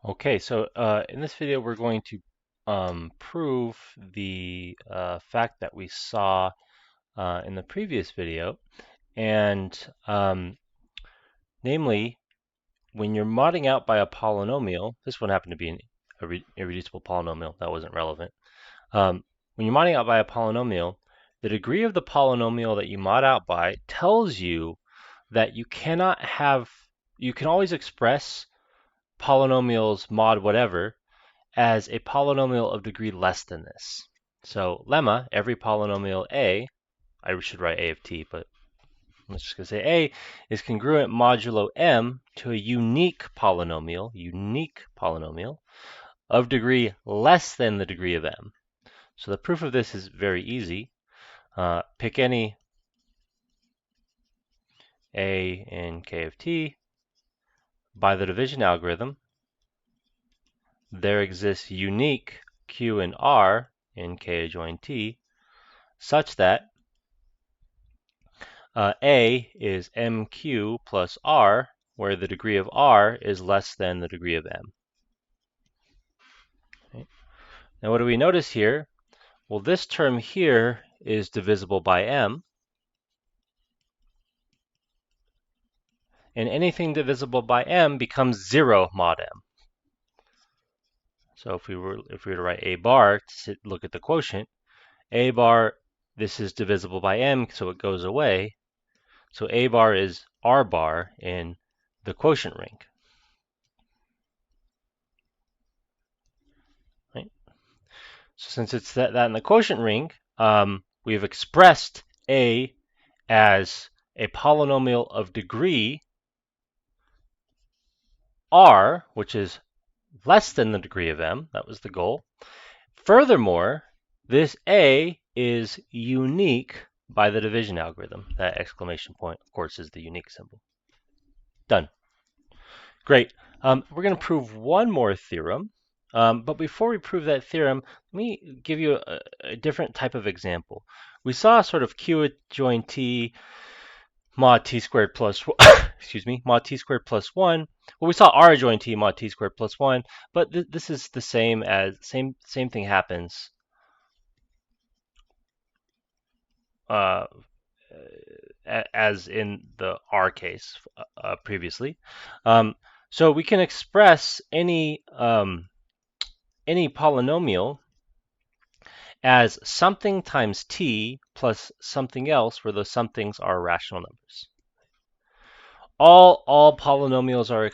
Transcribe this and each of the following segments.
Okay, so in this video we're going to prove the fact that we saw in the previous video, and namely, when you're modding out by a polynomial, this one happened to be an irreducible polynomial, that wasn't relevant. When you're modding out by a polynomial, the degree of the polynomial that you mod out by tells you that you can always express polynomials mod whatever as a polynomial of degree less than this. So lemma, every polynomial A, I should write A of t, but I'm just going to say A is congruent modulo m to a unique polynomial of degree less than the degree of m. So the proof of this is very easy. Pick any A in k of t. By the division algorithm, there exists unique Q and R in k adjoin t such that A is mq plus r, where the degree of r is less than the degree of m. Okay. Now what do we notice here? Well, this term here is divisible by m, and anything divisible by m becomes 0 mod m. So if we were to write a bar to look at the quotient, a bar, this is divisible by m, so it goes away. So a bar is r bar in the quotient ring. Right? So since it's that in the quotient ring, we have expressed a as a polynomial of degree r, which is less than the degree of m. That was the goal. Furthermore, this a is unique by the division algorithm. That exclamation point, of course, is the unique symbol. Done. Great. We're going to prove one more theorem. But before we prove that theorem, let me give you a different type of example. We saw sort of Q adjoin T mod T squared plus, excuse me, mod T squared plus 1. Well, we saw R adjoin T mod T squared plus 1, but this is the same thing happens as in the R case previously. So we can express any polynomial as something times t plus something else, where those somethings are rational numbers. All polynomials are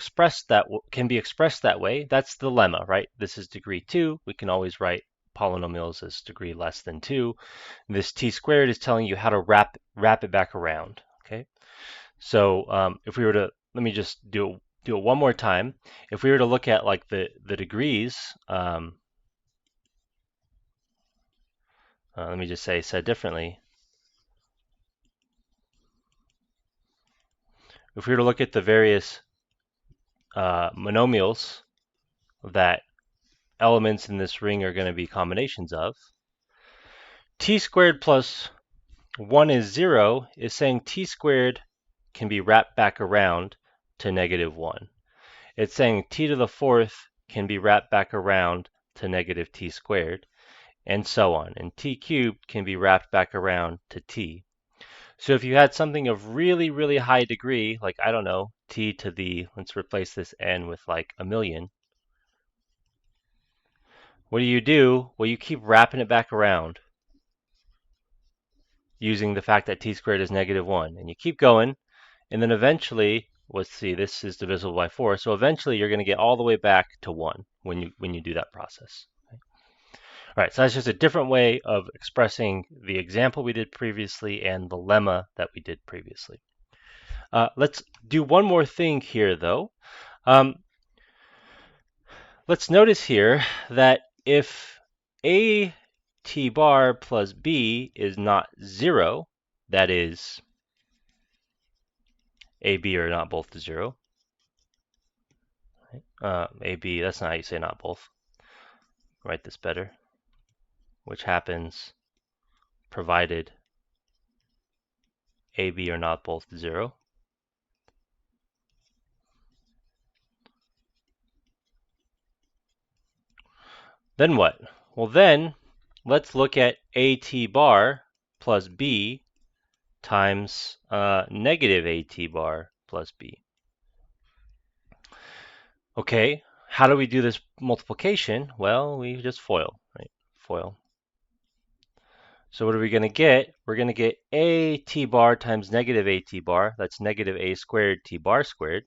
can be expressed that way. That's the lemma, right? This is degree 2. We can always write polynomials as degree less than 2. This t squared is telling you how to wrap it back around. Okay, so if we were to, let me just do it one more time. If we were to look at like the degrees, let me just say, said differently, if we were to look at the various monomials that elements in this ring are going to be combinations of, t squared plus 1 is 0 is saying t squared can be wrapped back around to negative 1. It's saying t to the fourth can be wrapped back around to negative t squared, and so on. And t cubed can be wrapped back around to t. So if you had something of really, really high degree, like, I don't know, t to the, let's replace this n with like 1,000,000. What do? Well, you keep wrapping it back around using the fact that t squared is negative 1. And you keep going, and then eventually, let's see, this is divisible by 4. So eventually you're going to get all the way back to 1 when you do that process. All right, so that's just a different way of expressing the example we did previously and the lemma that we did previously. Let's do one more thing here, though. Let's notice here that if a t bar plus b is not 0, that is, a, b are not both 0. A, b, that's not how you say not both. Write this better. Which happens provided a, b are not both 0. Then what? Well, then let's look at AT bar plus B times negative AT bar plus B. Okay, how do we do this multiplication? Well, we just FOIL, right? FOIL. So what are we going to get? We're going to get AT bar times negative AT bar. That's negative A squared T bar squared.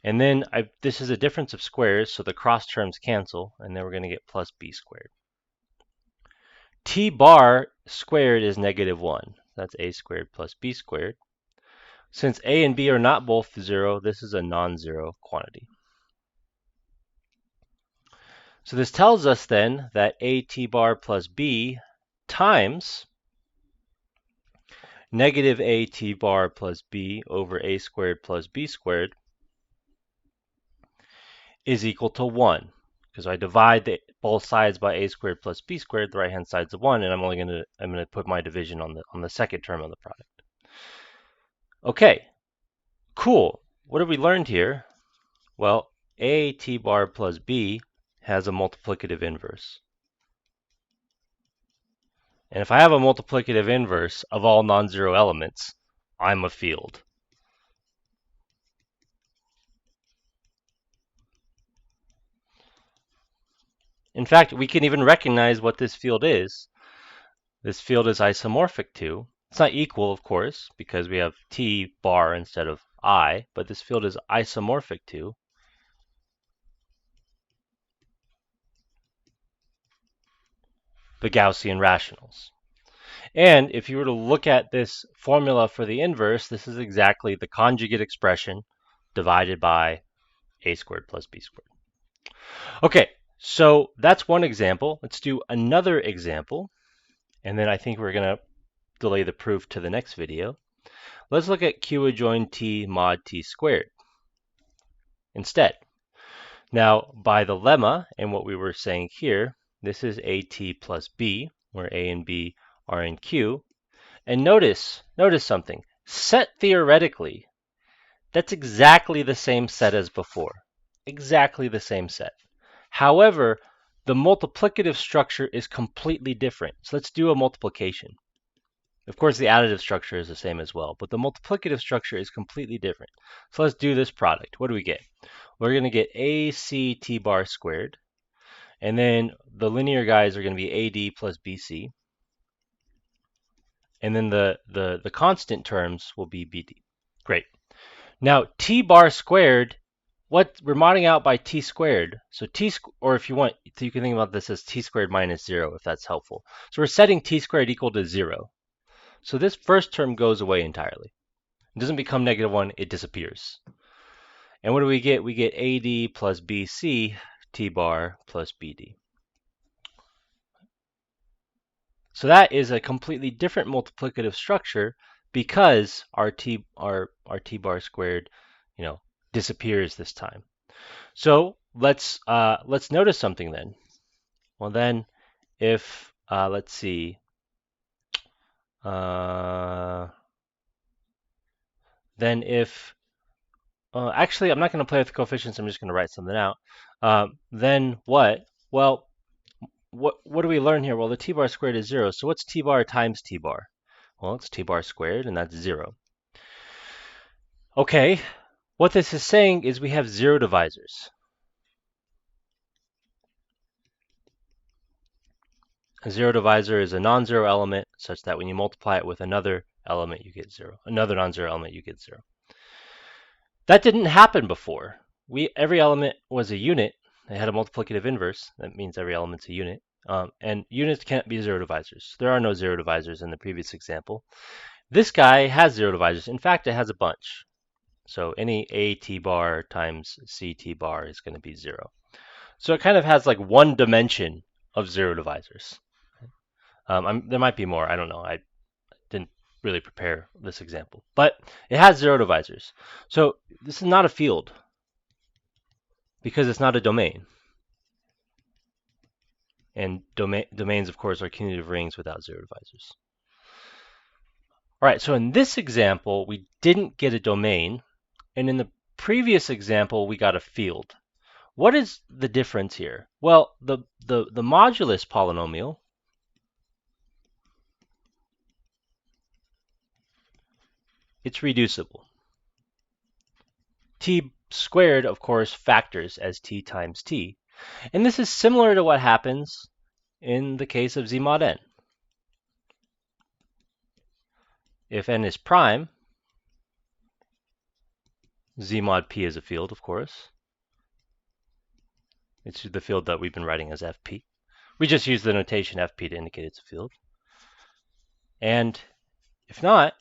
And then this is a difference of squares, so the cross terms cancel, and then we're going to get plus B squared. T bar squared is negative 1. That's A squared plus B squared. Since A and B are not both 0, this is a non-zero quantity. So this tells us then that AT bar plus B times negative AT bar plus B over A squared plus B squared is equal to 1. Because I divide both sides by A squared plus B squared, the right-hand side's a 1, and I'm going to put my division on the second term of the product. Okay, cool. What have we learned here? Well, AT bar plus B has a multiplicative inverse. And if I have a multiplicative inverse of all non-zero elements, I'm a field. In fact, we can even recognize what this field is. This field is isomorphic to, it's not equal, of course, because we have T bar instead of I, but this field is isomorphic to the Gaussian rationals. And if you were to look at this formula for the inverse, this is exactly the conjugate expression divided by A squared plus B squared. Okay, so that's one example. Let's do another example, and then I think we're going to delay the proof to the next video. Let's look at Q adjoined T mod T squared instead. Now, by the lemma and what we were saying here, this is AT plus B, where A and B are in Q. And notice something. Set theoretically, that's exactly the same set as before. Exactly the same set. However, the multiplicative structure is completely different. So let's do a multiplication. Of course, the additive structure is the same as well, but the multiplicative structure is completely different. So let's do this product. What do we get? We're going to get AC T bar squared, and then the linear guys are going to be AD plus BC, and then the constant terms will be BD. Great. Now, T bar squared, what we're modding out by T squared. So or if you want, so you can think about this as T squared minus 0, if that's helpful. So we're setting T squared equal to 0. So this first term goes away entirely. It doesn't become negative 1, it disappears. And what do we get? We get AD plus BC T bar plus BD. So that is a completely different multiplicative structure because our T bar squared, disappears this time. So let's notice something then. Well then, if let's see, then if actually I'm not going to play with coefficients. I'm just going to write something out. Then what? Well, what do we learn here? Well, the T bar squared is 0. So what's T bar times T bar? Well, it's T bar squared, and that's 0. Okay, what this is saying is we have 0 divisors. A 0 divisor is a non-zero element such that when you multiply it with another element, you get 0. Another non-zero element, you get 0. That didn't happen before. Every element was a unit. It had a multiplicative inverse. That means every element's a unit. And units can't be 0 divisors. There are no 0 divisors in the previous example. This guy has 0 divisors. In fact, it has a bunch. So any AT bar times CT bar is going to be 0. So it kind of has like one dimension of 0 divisors. There might be more. I don't know. I didn't really prepare this example. But it has 0 divisors. So this is not a field because it's not a domain. And domains, of course, are commutative rings without 0 divisors. All right, so in this example, we didn't get a domain. And in the previous example, we got a field. What is the difference here? Well, the modulus polynomial it's reducible. T squared, of course, factors as t times t. And this is similar to what happens in the case of z mod n. If n is prime, z mod p is a field, of course. It's the field that we've been writing as fp. We just use the notation fp to indicate it's a field. And if not,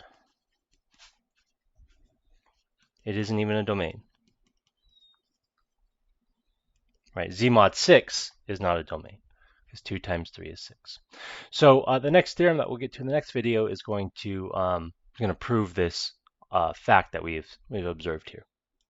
it isn't even a domain. Right? Z mod 6 is not a domain because 2 times 3 is 6. So the next theorem that we'll get to in the next video is going to prove this fact that we've observed here.